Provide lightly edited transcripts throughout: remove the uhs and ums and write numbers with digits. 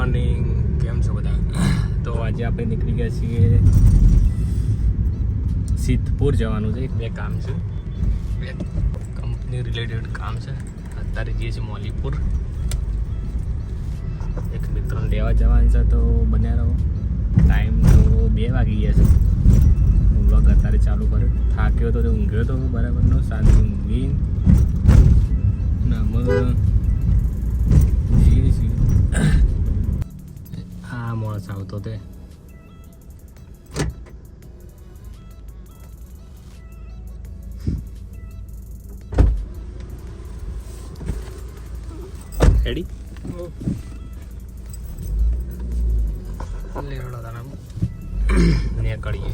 Morning, કેમ છો બધા? તો આજે આપણે નીકળી ગયા છીએ સિદ્ધપુર જવાનું છે. બે કામ છે, બે કંપની રિલેટેડ કામ છે. અત્યારે જઈએ છીએ મોલીપુર. એક મિત્રને લેવા જવાનું છે, તો બન્યા રહો. ટાઈમ તો 2 વાગી ગયા છે. હું બ્લોગ અત્યારે ચાલુ કર્યો. થાક્યો તો ઊંઘ્યો તો બરાબરનો, શાંતિ ઊંઘી જઈએ છીએ. હા, માણસ આવતો તે રેડી લેવડો તારા નીકળીએ.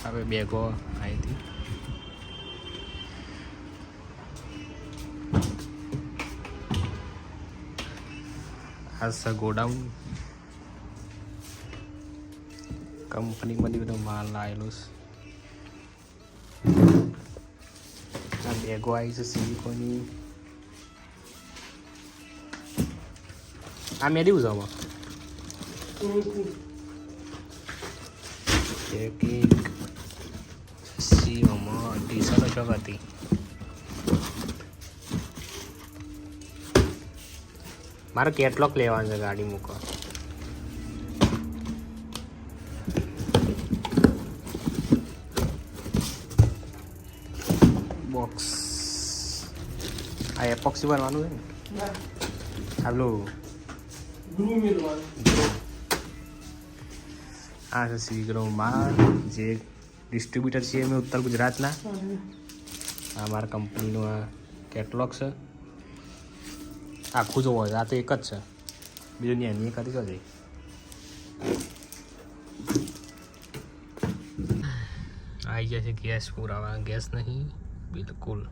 હવે બેગો આવી હતી. આ છે ગોડાઉન. કંપનીમાંથી બધો માલ આવેલો છે. આ બેગો આવી છે સિલિકોનની. આ મેળવ્યું છે આમાં એક સીઓમાં ટી-શર્ટ શોપ હતી. મારે કેટલોક લેવાનું છે ગાડી મૂકવા. બોક્સ આ એપોક્સી ભરવાનું છે ને, આટલું આ છે સીગ્રો માલ, જે ડિસ્ટ્રીબ્યુટર છે મેં ઉત્તર ગુજરાતના. આ મારા કંપનીનું આ કેટલોગ છે. આખું જોવો આ તો એક જ છે, બીજું એની કરી તો જઈ. આવી જાય છે ગેસ પુરાવા. ગેસ નહીં બિલકુલ.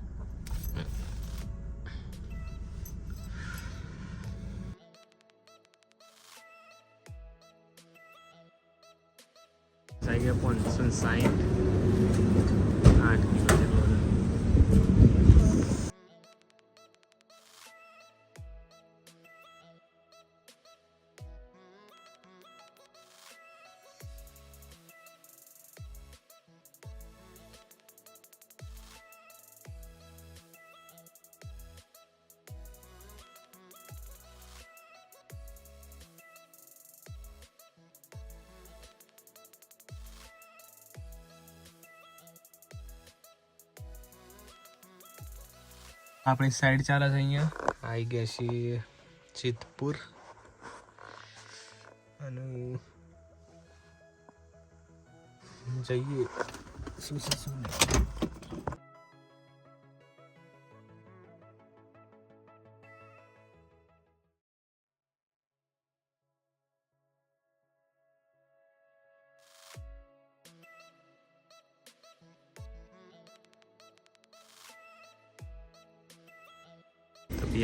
થઈ ગયા 560, 8 કિલો જેટલો. આપણી સાઈડ ચાલે છે. અહીંયા આવી ગયા છીએ સિદ્ધપુર. અને જઈએ શું છે શું નહીં.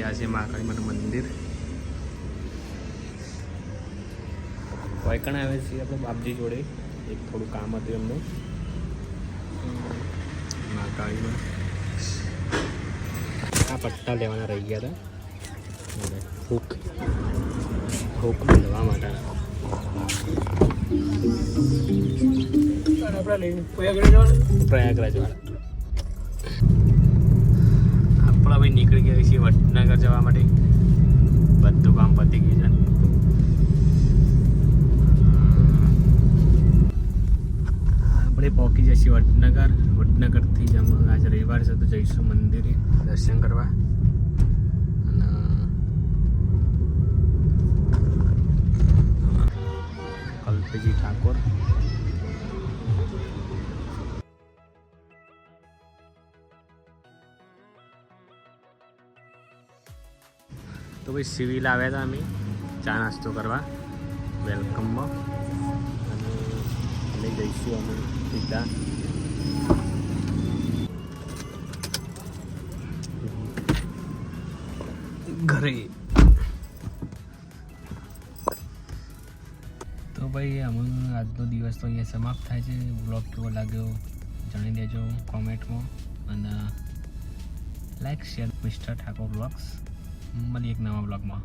આ છે મહાકાળી માનું મંદિર. વાયકણ આવે છે આપણે બાપજી જોડે. એક થોડું કામ હતું એમનું. મહાકાળીમાં આ પટ્ટા લેવાના રહી ગયા હતા. હૂક લેવા માટે પ્રયાગરાજ વાળા. ભાઈ નીકળી ગયા છીએ વડનગર જવા માટે. બધું કામ પતી ગયું છે. આપણે પહોંચી જઈએ વડનગર. વડનગરથી જ અમે આજે રવિવાર છે તો જઈશું મંદિરે દર્શન કરવા. અને કલ્પેજી ઠાકોર. તો ભાઈ સિવિલ આવ્યા હતા અમે ચા નાસ્તો કરવા વેલકમમાં. અને અમે જઈશું અમે સીધા ઘરે. તો ભાઈ અમે આજનો દિવસ તો અહીંયા સમાપ્ત થાય છે. બ્લોગ કેવો લાગ્યો જાણી દેજો કોમેન્ટમાં અને like share mister Thakor blogs. મળીએ એક નવા બ્લોગમાં.